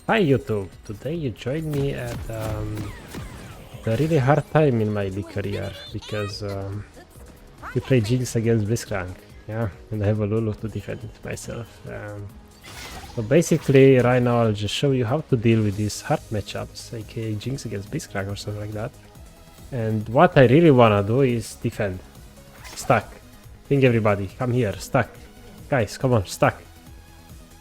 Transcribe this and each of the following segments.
Hi YouTube! Today you joined me at a really hard time in my league career because we play Jinx against Blitzcrank, yeah, and I have a Lulu to defend myself. So basically right now I'll just show you how to deal with these hard matchups, aka Jinx against Blitzcrank or something like that. And what I really wanna do is defend. Stack. Ping everybody, come here, stack. Guys, come on, stack.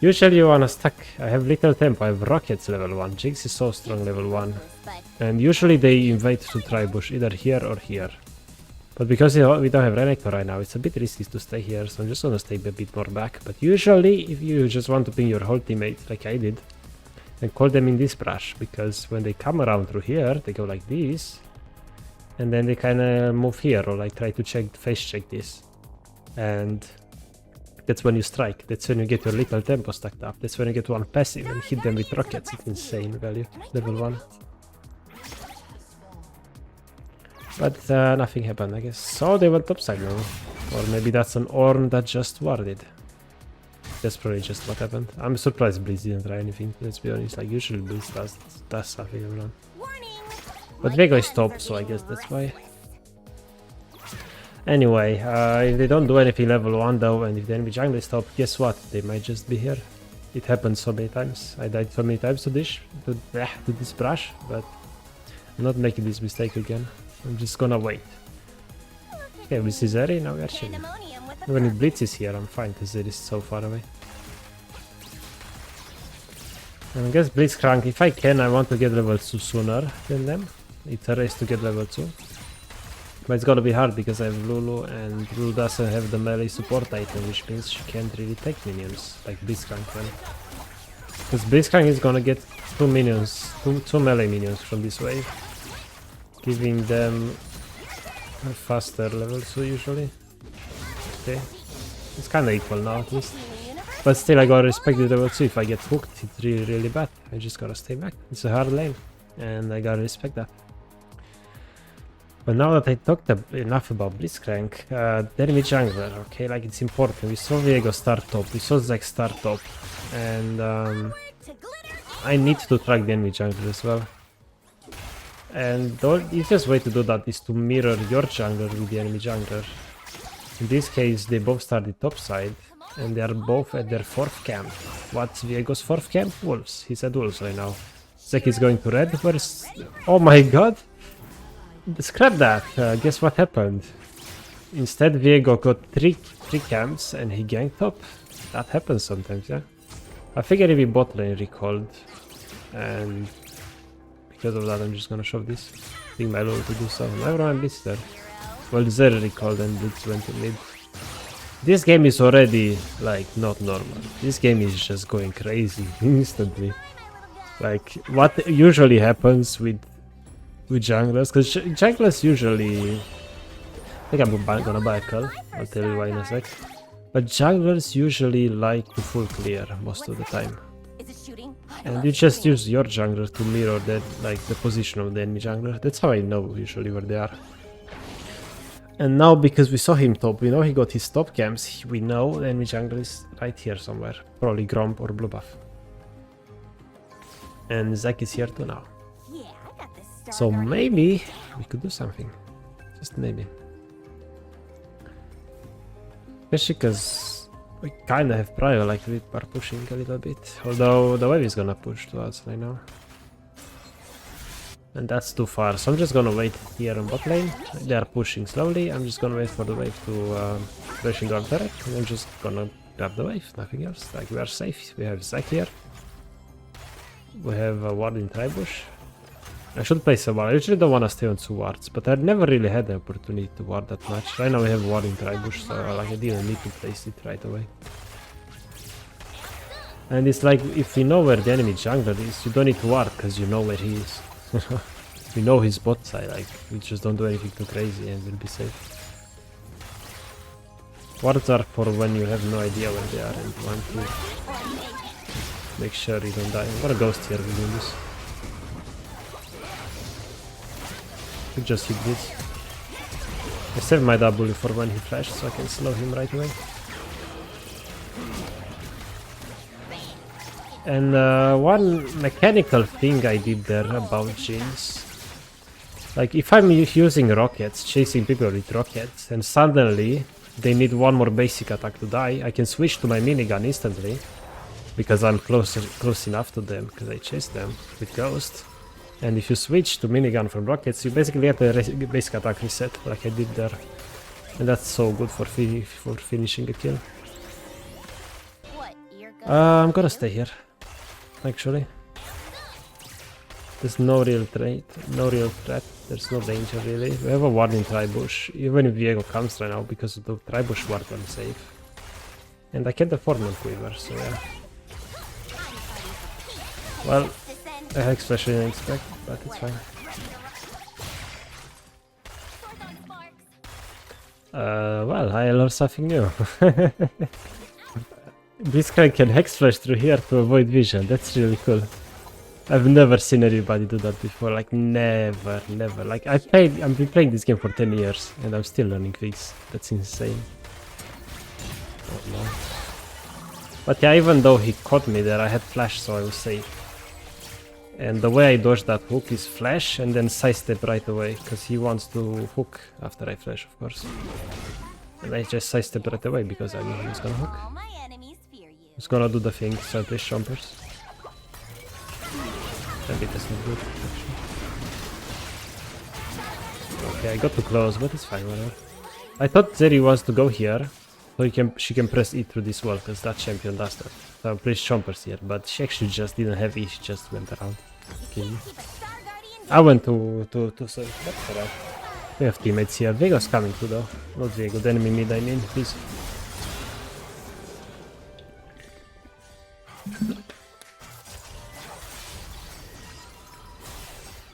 Usually you wanna stack. I have little tempo, I have rockets level 1, Jinx is so strong level 1. And usually they invade to Tribush either here or here. But because we don't have Renekton right now, it's a bit risky to stay here, so I'm just gonna stay a bit more back. But usually if you just want to ping your whole teammates like I did, and call them in this brush, because when they come around through here, they go like this, and then they kinda move here or like try to face check this. And that's when you strike, that's when you get your little tempo stacked up, that's when you get one passive and hit them with rockets. It's insane value, level 1. But nothing happened, I guess. So they went topside now. Or maybe that's an Ornn that just warded. That's probably just what happened. I'm surprised Blitz didn't try anything, let's be honest. Like usually Blitz does something around. But Vego is top, so I guess that's why. Anyway, if they don't do anything level 1 though, and if the enemy jungle is top, guess what? They might just be here. It happened so many times. I died so many times to this brush, but I'm not making this mistake again. I'm just gonna wait. Okay, Blitz is ready, now we are chilling. When it Blitz is here, I'm fine, because it is so far away. And I guess Blitzcrank, if I can, I want to get level 2 sooner than them. It's a race to get level 2. But it's gonna be hard because I have Lulu, and Lulu doesn't have the melee support item, which means she can't really take minions like Blitzcrank can. Because Blitzcrank is gonna get two melee minions from this wave, giving them a faster level 2 usually. Okay, it's kinda equal now at least. But still I gotta respect the level 2. If I get hooked, it's really bad. I just gotta stay back. It's a hard lane, and I gotta respect that. But now that I talked enough about Blitzcrank, the enemy jungler, okay, like it's important. We saw Viego start top, we saw Zac start top, and I need to track the enemy jungler as well. And the easiest way to do that is to mirror your jungler with the enemy jungler. In this case, they both started top side, and they are both at their 4th camp. What's Viego's 4th camp? Wolves. He's at Wolves right now. Zac is going to red. Where's... Oh my god! Scrap that. Guess what happened? Instead, Viego got three camps and he ganked top. That happens sometimes, yeah? I figured if he bot lane recalled, and because of that I'm just gonna shove this. I think my Lulu to do so. Never mind Blitz there. Well, Zeri recalled and Blitz went to mid. This game is already like not normal. This game is just going crazy instantly. Like what usually happens with junglers, because junglers usually... I think I'm gonna buy a cull, I'll tell you why in a sec. But junglers usually like to full clear most of the time. And you just use your jungler to mirror that, like the position of the enemy jungler. That's how I know usually where they are. And now because we saw him top, we know he got his top camps, we know the enemy jungler is right here somewhere. Probably Gromp or Blue Buff. And Zac is here too now. So maybe we could do something, just maybe. Especially because we kinda have prior, like we are pushing a little bit. Although the wave is gonna push to us right now. And that's too far, so I'm just gonna wait here on bot lane. They are pushing slowly, I'm just gonna wait for the wave to rush into our turret. And I'm just gonna grab the wave, nothing else. Like we are safe, we have Zac here. We have a ward in Tribush. I should place a ward. I usually don't want to stay on 2 wards, but I never really had the opportunity to ward that much. Right now we have ward in Tribush, so like I didn't need to place it right away. And it's like, if you know where the enemy jungler is, you don't need to ward, because you know where he is. You know his bot side, like, we just don't do anything too crazy and we'll be safe. Wards are for when you have no idea where they are and you want to make sure you don't die. I'm gonna ghost here within this. We just hit this. I saved my W for when he flashed so I can slow him right away. And one mechanical thing I did there about jinx. Like if I'm using rockets, chasing people with rockets, and suddenly they need one more basic attack to die, I can switch to my minigun instantly. Because I'm close enough to them, because I chased them with Ghost. And if you switch to minigun from rockets, you basically get a basic attack reset, like I did there. And that's so good for finishing a kill. I'm gonna stay here, actually. There's no real threat, there's no danger really. We have a ward in Tribush, even if Viego comes right now, because of the Tribush ward I'm safe. And I can't afford no quiver, so yeah. Well, a Hex Flash I didn't expect, but it's fine. Well, I learned something new. This guy can Hex Flash through here to avoid vision, that's really cool. I've never seen anybody do that before, like never. Like I've been playing this game for 10 years and I'm still learning things. That's insane. Oh no. But yeah, even though he caught me there, I had flash, so I was safe. And the way I dodged that hook is flash and then sidestep right away, because he wants to hook after I flash, of course. And I just sidestep right away because I knew he was gonna hook. He's gonna do the thing, so I play chompers. Maybe that's not good, actually. Okay, I got too close, but it's fine, whatever. I thought Zeri wants to go here, so she can press E through this wall, because that champion does that. So I placed chompers here, but she actually just didn't have E, she just went around. Okay. I went to serve, that's alright. We have teammates here. Viego's coming too though. Not Viego, the enemy mid I mean, please.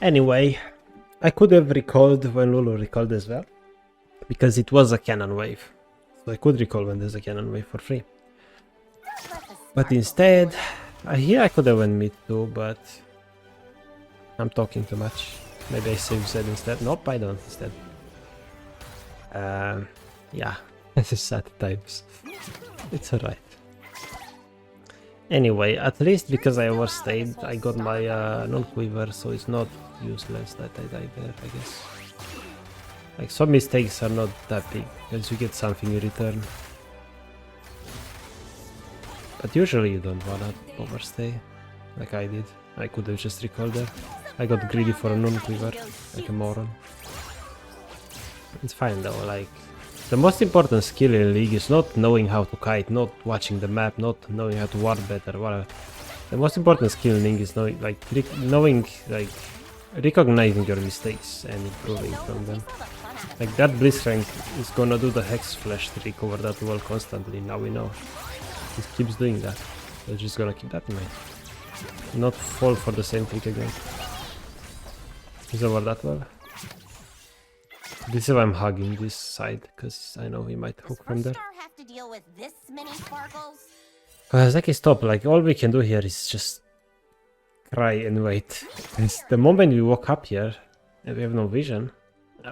Anyway, I could have recalled when Lulu recalled as well, because it was a cannon wave. So I could recall when there's a cannon wave for free. But instead, here I could have went mid too, but I'm talking too much. Maybe I save Z instead. Nope, I don't instead. Yeah, this is sad times. It's alright. Anyway, at least because I overstayed, I got my non-quiver, so it's not useless that I died there, I guess. Like, some mistakes are not that big, because you get something in return. But usually you don't wanna overstay, like I did. I could have just recalled there. I got greedy for a non-quiver, like a moron. It's fine though, like... The most important skill in League is not knowing how to kite, not watching the map, not knowing how to ward better, whatever. The most important skill in League is knowing, recognizing your mistakes and improving from them. Like that Blitzcrank is gonna do the Hex Flash trick over that wall constantly, now we know. He keeps doing that. We're just gonna keep that in mind. Not fall for the same trick again. He's over that wall. This is why I'm hugging this side, because I know he might hook from there. Zaki, stop, like all we can do here is just cry and wait. Because the moment we walk up here and we have no vision,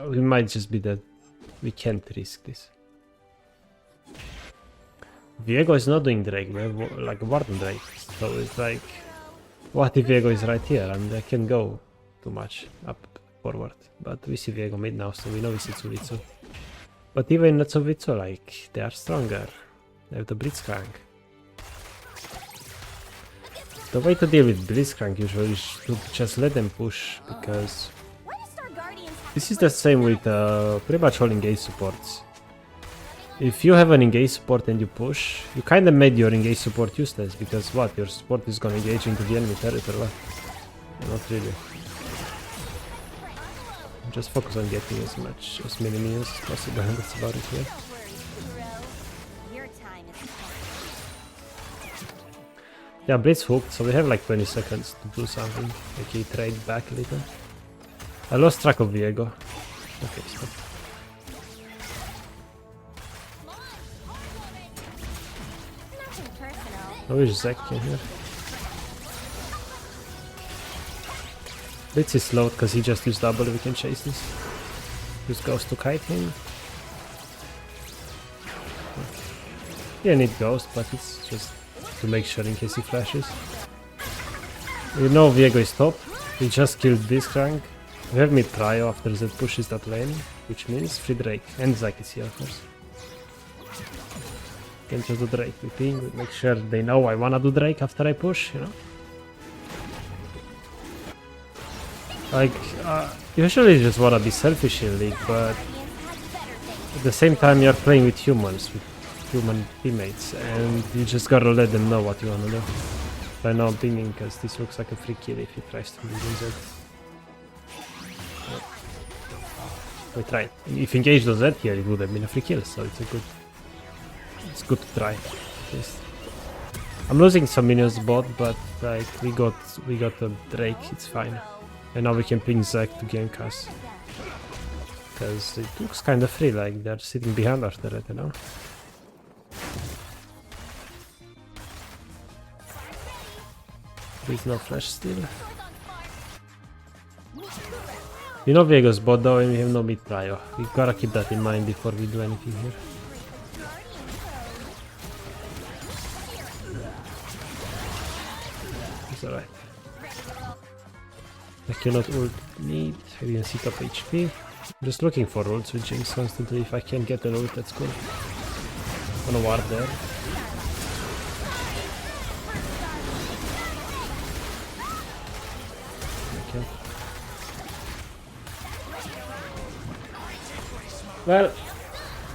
we might just be dead. We can't risk this. Viego is not doing Drake, we have like a Warden Drake. So it's like, what if Viego is right here? I mean, I can't go too much up forward. But we see Viego mid now, so we know we see Tsuvitsu. But even not Tsuvitsu, like, they are stronger. They have the Blitzcrank. The way to deal with Blitzcrank usually is to just let them push, because this is the same with pretty much all engage supports. If you have an engage support and you push, you kinda made your engage support useless, because what? Your support is gonna engage into the enemy territory, what? Not really. Just focus on getting as many minions as possible, and that's about it here. Yeah, Blitz hooked, so we have like 20 seconds to do something. Okay, trade back a little. I lost track of Viego. Okay, stop. Oh, is Zek in here? Blitz is slow because he just used double, we can chase this. Use Ghost to kite him. Yeah, need Ghost, but it's just to make sure in case he flashes. We know Viego is top. We just killed this crank. We have mid trio after Z pushes that lane, which means free Drake. And Zack is here, of course. Can just do Drake. We ping, we make sure they know I wanna do Drake after I push, you know? Like, usually you just wanna be selfish in League, but at the same time you're playing with humans, with human teammates, and you just gotta let them know what you wanna do. Right now I'm pinging because this looks like a free kill if he tries to use it. We tried. If engaged on Z here, it would have been a free kill, so it's good to try. At least. I'm losing some minions bot, but like we got a Drake, it's fine. And now we can ping Zack to gank us. Because it looks kind of free, like they're sitting behind our turret, you know? There's no flash still. You know Viego's bot though, and we have no mid trio. We gotta keep that in mind before we do anything here. It's alright. I cannot ult need. I didn't see top HP. I'm just looking for ults with Jinx constantly. If I can get an ult, that's cool. On a ward there. Okay. Well,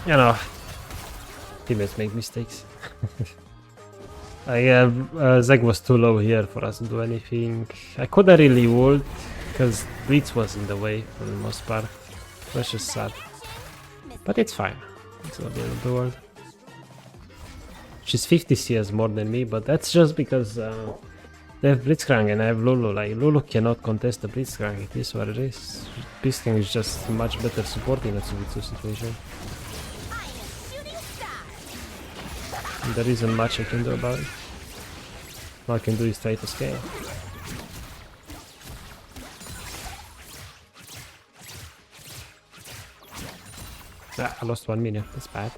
you know, teammates make mistakes. Zeg was too low here for us to do anything. I couldn't really ult because Blitz was in the way for the most part. That's just sad. But it's fine. It's not the end of the world. She's 50 CS more than me, but that's just because they have Blitzcrank and I have Lulu. Like, Lulu cannot contest the Blitzcrank. It is what it is. Blitzcrank is just much better support in a 2v2 situation. There isn't much I can do about it. All I can do is try to scale. Ah, I lost 1 minion, that's bad.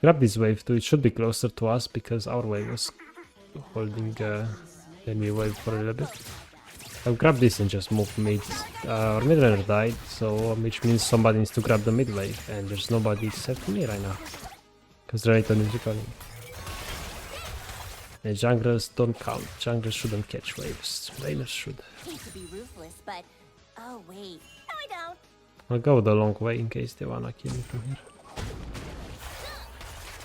Grab this wave too, it should be closer to us because our wave was holding the enemy wave for a little bit. I'll grab this and just move mid. Our mid laner died, so which means somebody needs to grab the mid wave, and there's nobody except me right now. Because Redragon is recalling. And junglers don't count. Junglers shouldn't catch waves. Laners should. Hate to be ruthless, but oh wait, no I don't. I'll go the long way in case they wanna kill me from here.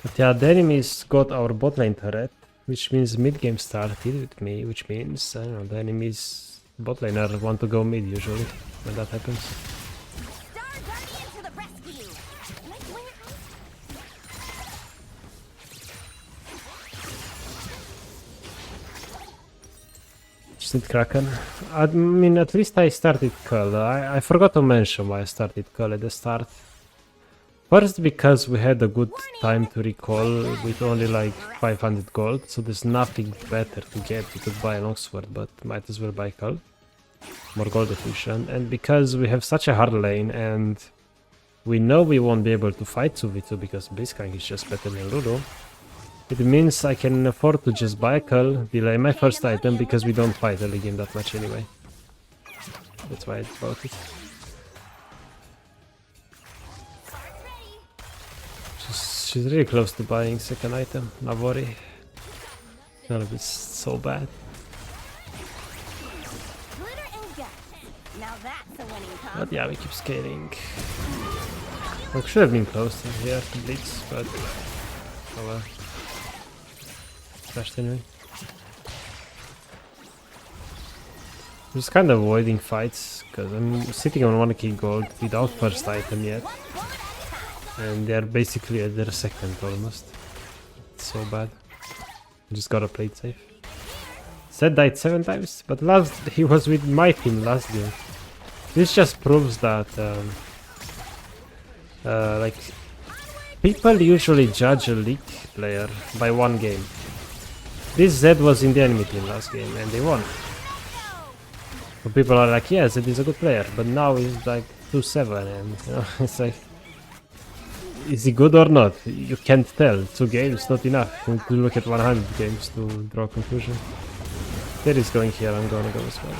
But yeah, the enemies got our bot lane turret, which means mid game started with me, which means I don't know, the enemies bot laner want to go mid usually when that happens. Kraken. I mean, at least I started Cull. I forgot to mention why I started Cull at the start. First, because we had a good time to recall with only like 500 gold, so there's nothing better to get. You could buy a longsword, but might as well buy Cull. More gold efficient. And because we have such a hard lane and we know we won't be able to fight 2v2 because Blitzcrank is just better than Lulu. It means I can afford to just buy a Cull, delay my first item because we don't fight early game that much anyway. That's why I bought it. She's really close to buying second item, not worry. None of it's so bad. But yeah, we keep scaling. We should have been close to here to Blitz, but oh well. Crashed anyway. I'm just kind of avoiding fights because I'm sitting on 1k gold without first item yet. And they're basically at their second almost. It's so bad. I just gotta play it safe. Zed died 7 times, but last he was with my team last game. This just proves that like people usually judge a league player by 1 game. This Zed was in the enemy team last game and they won. So people are like, yeah, Zed is a good player, but now he's like 2-7 and you know, it's like, is he good or not? You can't tell. 2 games, not enough. You need to look at 100 games to draw a conclusion. There is going here, I'm gonna go as well.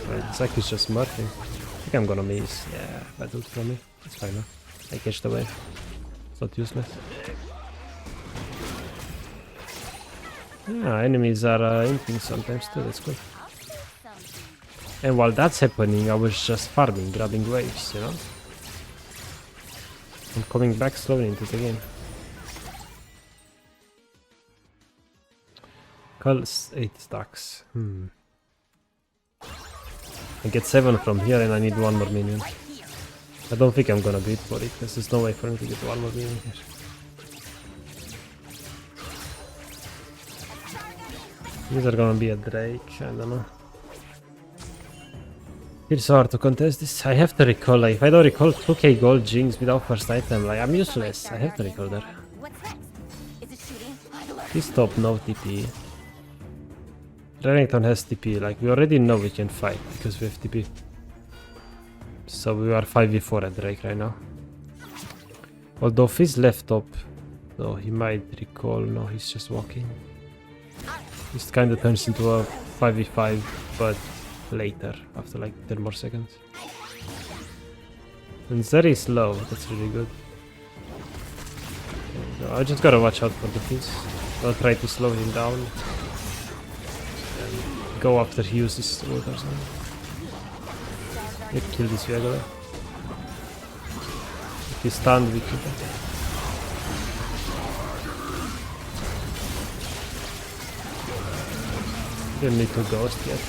Right, Zack is just smurfing. I think I'm gonna miss. Yeah, bad ult from me. It's fine now. I catch the wave. It's not useless. Yeah, enemies are imping sometimes too, that's good. And while that's happening, I was just farming, grabbing waves, you know? I'm coming back slowly into the game. Calls 8 stacks. I get 7 from here and I need 1 more minion. I don't think I'm gonna beat for it, because there's no way for me to get 1 more minion here. These are gonna be a Drake, I don't know. It's hard to contest this. I have to recall, like, if I don't recall 2k gold jinx without first item, like, I'm useless. I have to recall that. Please stop, no TP. Redragon has TP, like, we already know we can fight because we have TP. So we are 5v4 at Drake right now. Although Fizz left top, so he might recall. No, he's just walking. This kinda turns into a 5v5, but later, after like 10 more seconds. And Zeri is low, that's really good. So I just gotta watch out for the Fizz. I'll try to slow him down. And go after he uses ult or something. Kill this regular. If he's stunned, we kill him. Didn't need to ghost yet.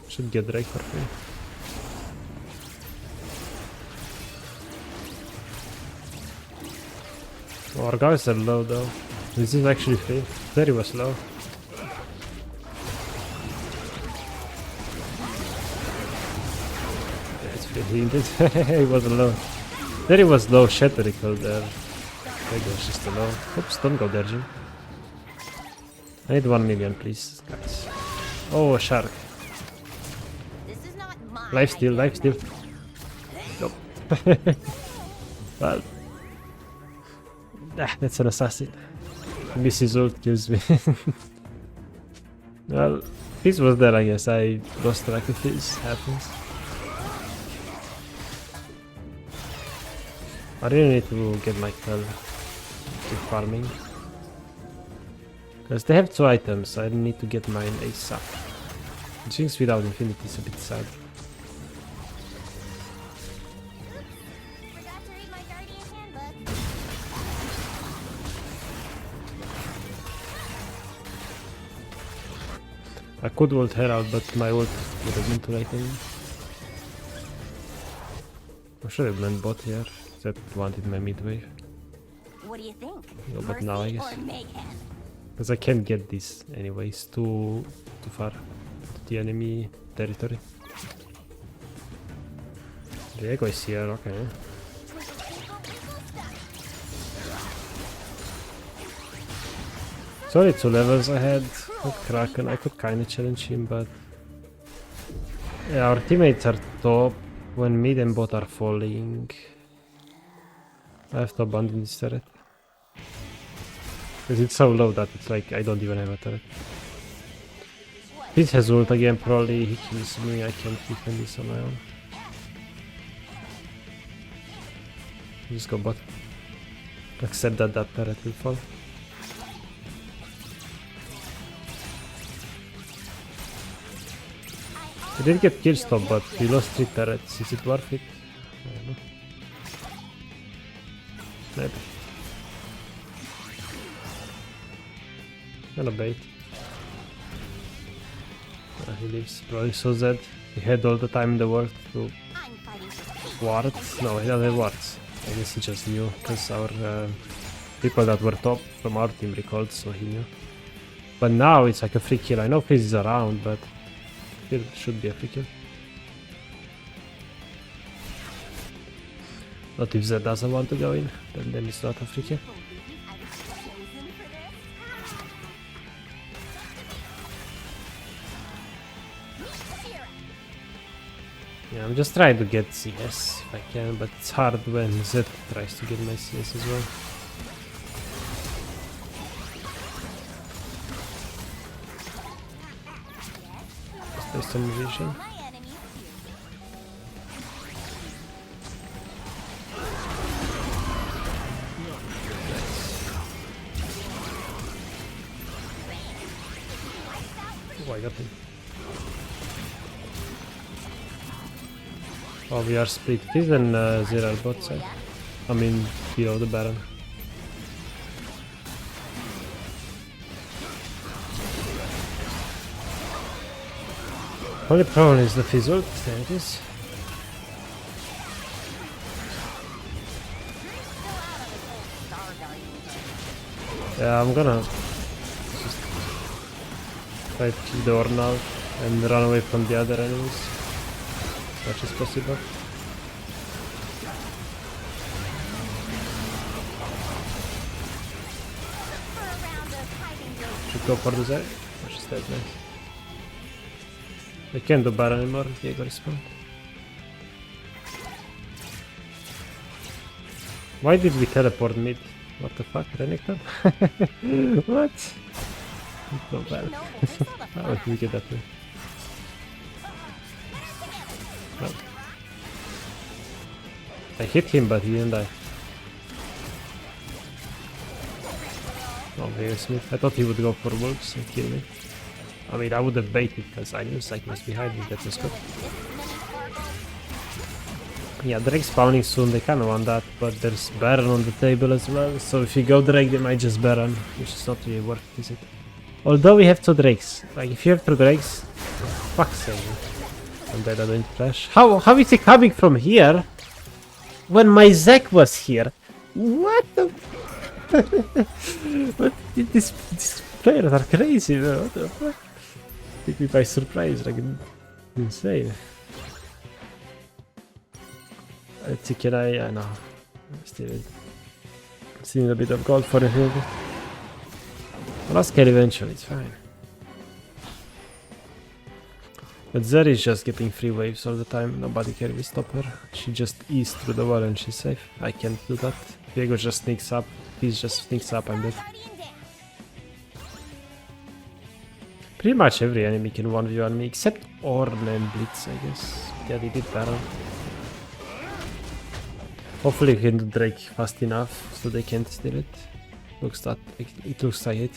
Should get Drake for free. Oh, our guys are low though. This is actually free. There he was low. Yeah, it's free. He was low. There he was low. Shatterical there. There goes just low. Oops, don't go there, Jim. I need 1 million, please, guys. Oh, a shark. Lifesteal, lifesteal. Nope. Well. That's an assassin. Mrs. ult kills me. Well, Fizz was there, I guess. I lost track of Fizz. Happens. I really need to get my kill. Keep farming. Because they have 2 items, I need to get mine ASAP. Jinx without infinity is a bit sad. I could ult her out, but my ult would have been too late anyway. I should have blend bot here, except wanted my mid wave. What do you think? No, but now I guess. Because I can't get this anyways, too far to the enemy territory. Diego is here, okay. Sorry, 2 levels ahead of Kraken. I could kinda challenge him, but yeah, our teammates are top when mid and bot are falling. I have to abandon this turret. Because it's so low that it's like I don't even have a turret. This has ult again, probably he kills me, I can't defend this on my own. Just go bot. Accept that that turret will fall. He did get kill stop, but he lost 3 turrets. Is it worth it? I don't know. Maybe. Gonna bait. He leaves. Probably so Zed. He had all the time in the world to ward. No, he doesn't have wards. I guess he just knew, because our people that were top from our team recalled, so he knew. But now it's like a free kill. I know Fizz is around, but still should be a free kill. Not if Zed doesn't want to go in, then it's not a free kill. Yeah, I'm just trying to get CS if I can, but it's hard when Z tries to get my CS as well. There's some vision. Oh, I got him. Oh, we are split. It is an zero bot side. I mean, below the Baron. Only problem is the fizzle. There it is. Yeah, I'm gonna just try to keep the Orn out and run away from the other enemies as much as possible. Should go for the Zed. Which is dead, nice. I can't do Baron anymore, Diego respawned. Why did we teleport mid? What the fuck, Renekton? What? It's so bad. How did we get that way? No. I hit him, but he didn't die. Oh, very smooth. I thought he would go for wolves and kill me. I mean, I would have baited because I knew Psyche was behind me, that was good. Yeah, Drake spawning soon, they kinda want that, but there's Baron on the table as well, so if you go Drake, they might just Baron, which is not really worth it, is it? Although we have 2 Drakes. Like, if you have 2 Drakes, fuck's sake. I'm dead, I don't flash. How is he coming from here when my Zac was here? What the... What? These players are crazy, man. What the fuck? Took me by surprise, like insane. Let's see, can I no. Still need a bit of gold for the field. I'll scale eventually, it's fine. But Zeri is just getting free waves all the time, nobody can really stop her. She just eats through the wall and she's safe. I can't do that. Diego just sneaks up, he just sneaks up, I'm dead. Pretty much every enemy can 1v1 me, except Orn and Blitz, I guess. Yeah, they did Baron. Hopefully we can do Drake fast enough so they can't steal it. It looks like it.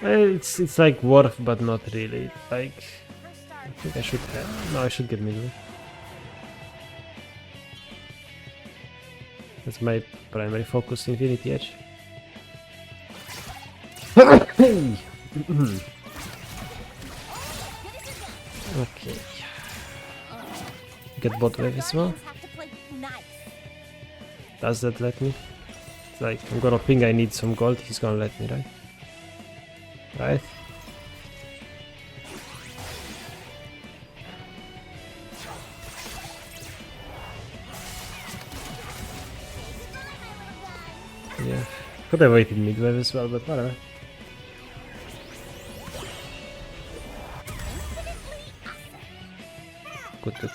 It's like worth, but not really. Like, I think I should have. No, I should get middle. That's my primary focus, Infinity Edge. Okay. Get bot wave as well. Does that let me? It's like, I'm gonna ping I need some gold, he's gonna let me, right? Right? Yeah. Could have waited mid wave as well, but whatever.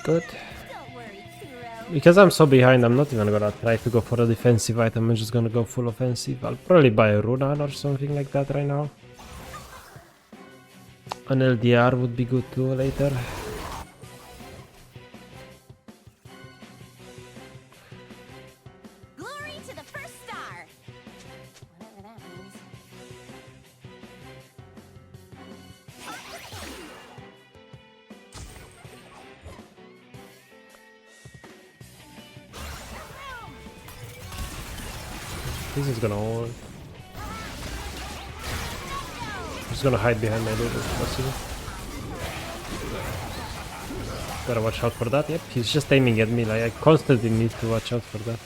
Good. Because I'm so behind, I'm not even gonna try to go for a defensive item, I'm just gonna go full offensive. I'll probably buy a Runan or something like that right now. An LDR would be good too later. Glory to the first star. Whatever that means. This is gonna hold. I'm just gonna hide behind my dude if possible. Gotta watch out for that. Yep, he's just aiming at me. Like, I constantly need to watch out for that.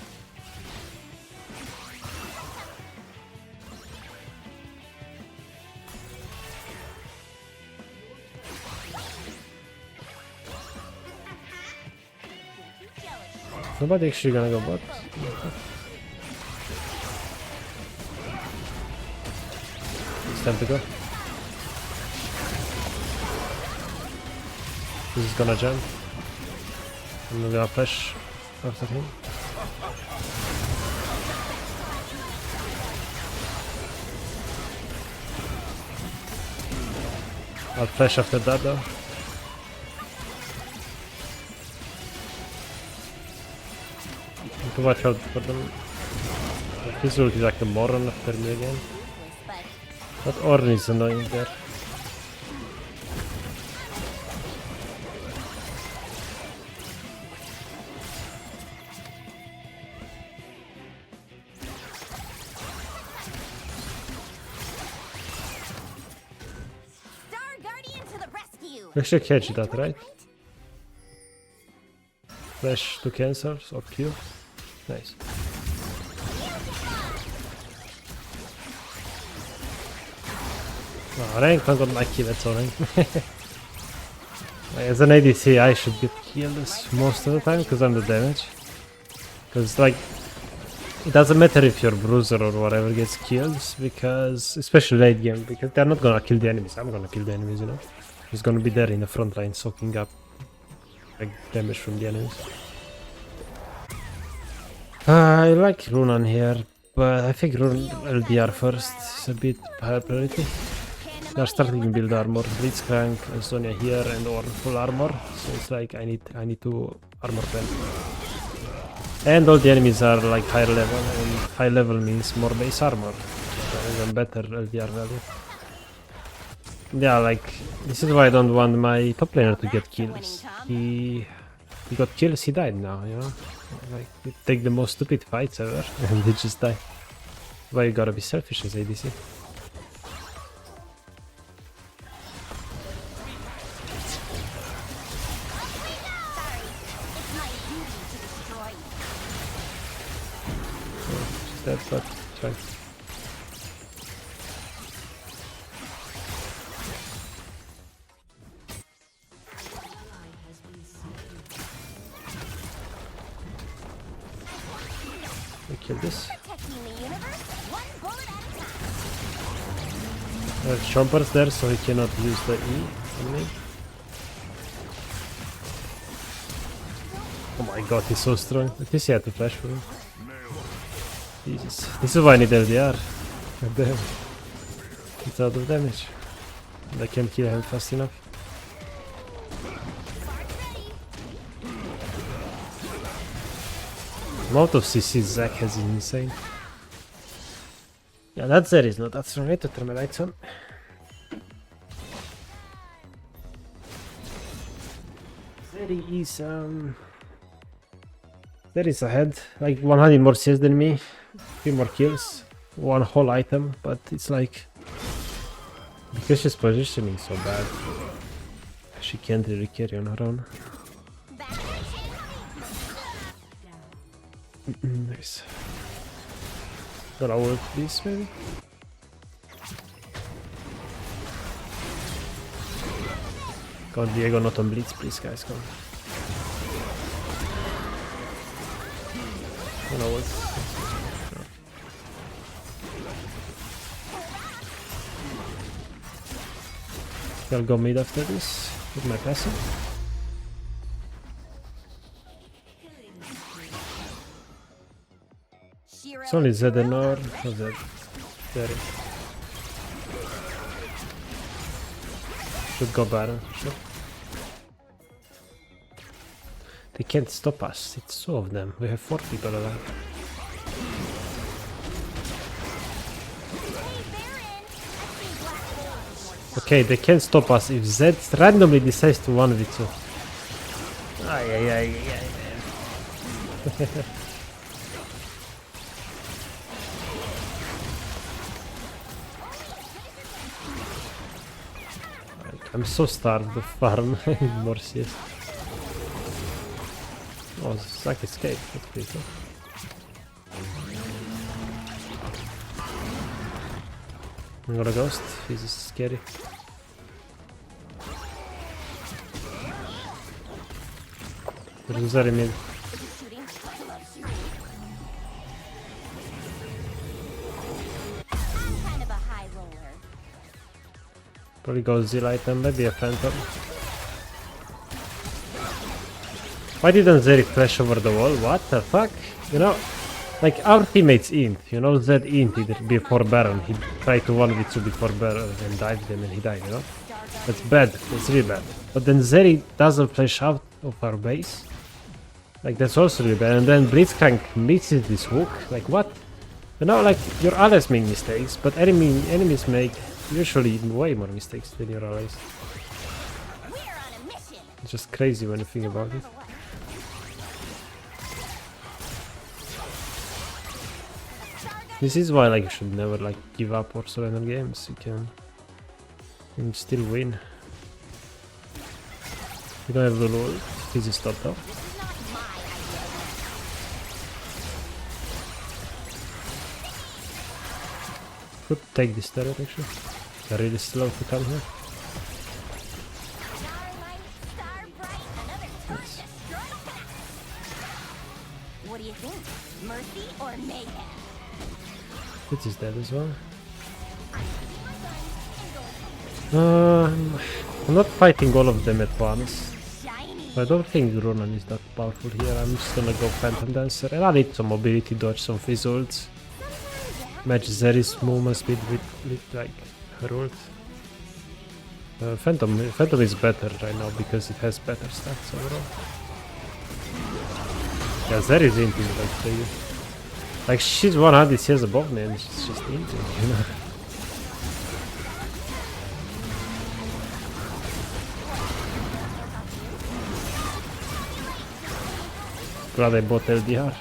Nobody actually gonna go bot. It's time to go. This is gonna jump. I'm gonna flash after him. I'll flash after that though. Need to watch out for them. His ult is like a moron after me again. That Ornn is annoying there. We should catch that, right? Flash to cancels or Q. Nice. Oh, rank not got lucky, that's all right. As an ADC I should get killed most of the time because I'm the damage. Because like, it doesn't matter if your bruiser or whatever gets kills, because, especially late game, because they're not gonna kill the enemies, I'm gonna kill the enemies, you know. He's gonna be there in the front line soaking up like damage from the enemies. I like Runan here, but I think Run LDR first is a bit higher priority. They're starting to build armor, Blitzcrank, Sonya here and or full armor, so it's like I need to armor them. And all the enemies are like higher level, and high level means more base armor, so even better LDR value. Yeah, like, this is why I don't want my top laner to get kills. He got kills, he died now, you know? Like, you take the most stupid fights ever, and they just die. Why you gotta be selfish as ADC? That's what, fine. Kill this. There's chompers there, so he cannot use the E on me. Oh my god, he's so strong. At least he had to flash for him. Jesus. This is why I need LDR. God damn. It's out of damage. And I can't kill him fast enough. The amount of CC Zac has is insane. Yeah, that Zed is not that strong. I need to turn my lights on. Zed is ahead, like 100 more CS than me, few more kills, one whole item, but it's like, because she's positioning so bad, she can't really carry on her own. Nice. Gonna ult this maybe? God, Diego not on Blitz, please guys, come. Gonna ult. I'll go mid after this with my passive. It's only Zed and Or. Oh, Zed. There it is. Should go Baron for sure. They can't stop us. It's two of them. We have 4 people alive. Okay, they can't stop us if Zed randomly decides to 1v2. Ay, ay, ay, ay, ay. I'm so starved of farm. I need more CS. Oh, Zac escaped. That's pretty cool. I'm gonna ghost. This is scary. There's Zeri mid. Probably go Z item, maybe a phantom. Why didn't Zeri flash over the wall? What the fuck? You know, like our teammates int, you know, Zed inted before Baron. He tried to 1v2 before Baron and dived him and he died, you know? That's bad, that's really bad. But then Zeri doesn't flash out of our base. Like that's also really bad. And then Blitzcrank misses this hook. Like what? You know, like your allies make mistakes, but enemies make usually way more mistakes than your allies. It's just crazy when you think about it. This is why like you should never like give up or so in games. You can still win. You don't have the low easy stop though. Could take this turret actually. They're really slow to come here. Yes. What do you think? Mercy or mayhem? This is dead as well. I'm not fighting all of them at once. I don't think Ronan is that powerful here. I'm just gonna go Phantom Dancer and I need some mobility, dodge some fizzles. Match Zeri's movement speed with like her ult. Phantom is better right now because it has better stats overall. Yeah, Zeri's inting like crazy. Like she's 100 CS above me and she's just inting, you know. Glad I bought LDR.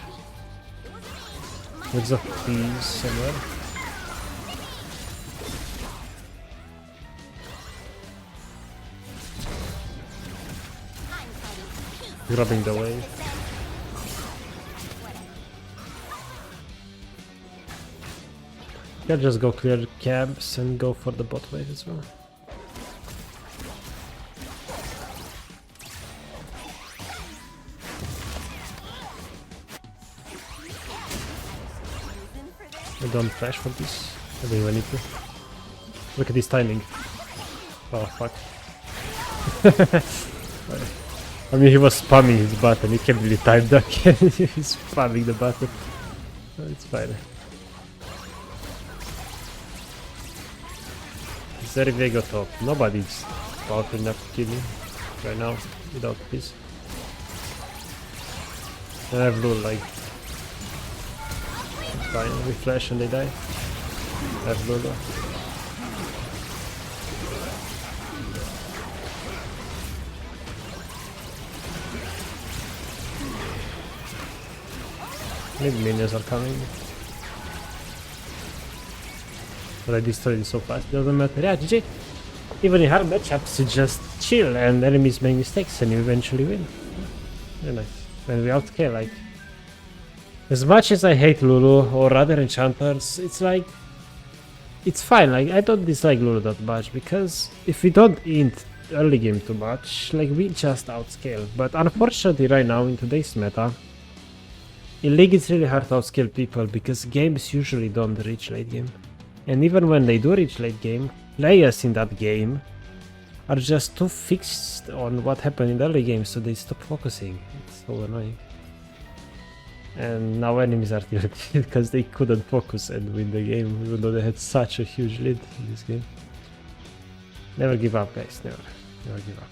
There's a piece somewhere. Grabbing the wave. Yeah, just go clear cabs and go for the bot wave as well. I don't flash for this. I don't even need to. Look at this timing. Oh fuck. I mean, he was spamming his button. He can't really time duck. He's spamming the button. Oh, it's fine. Zeri Vega top. Nobody's powerful enough to kill me right now without this. I have blue like. Fine, we flash and they die. I have blue though. Maybe minions are coming. But I destroyed it so fast, doesn't matter. Yeah, GG. Even in hard matchups, you just chill and enemies make mistakes and you eventually win. Very nice. When we outscale, like... As much as I hate Lulu or other enchanters, it's like... It's fine, like I don't dislike Lulu that much because if we don't int early game too much, like we just outscale. But unfortunately right now in today's meta, in League it's really hard to outscale people because games usually don't reach late game. And even when they do reach late game, players in that game are just too fixed on what happened in the early game, so they stop focusing. It's so annoying. And now enemies are tilted because they couldn't focus and win the game, even though they had such a huge lead in this game. Never give up, guys. Never give up.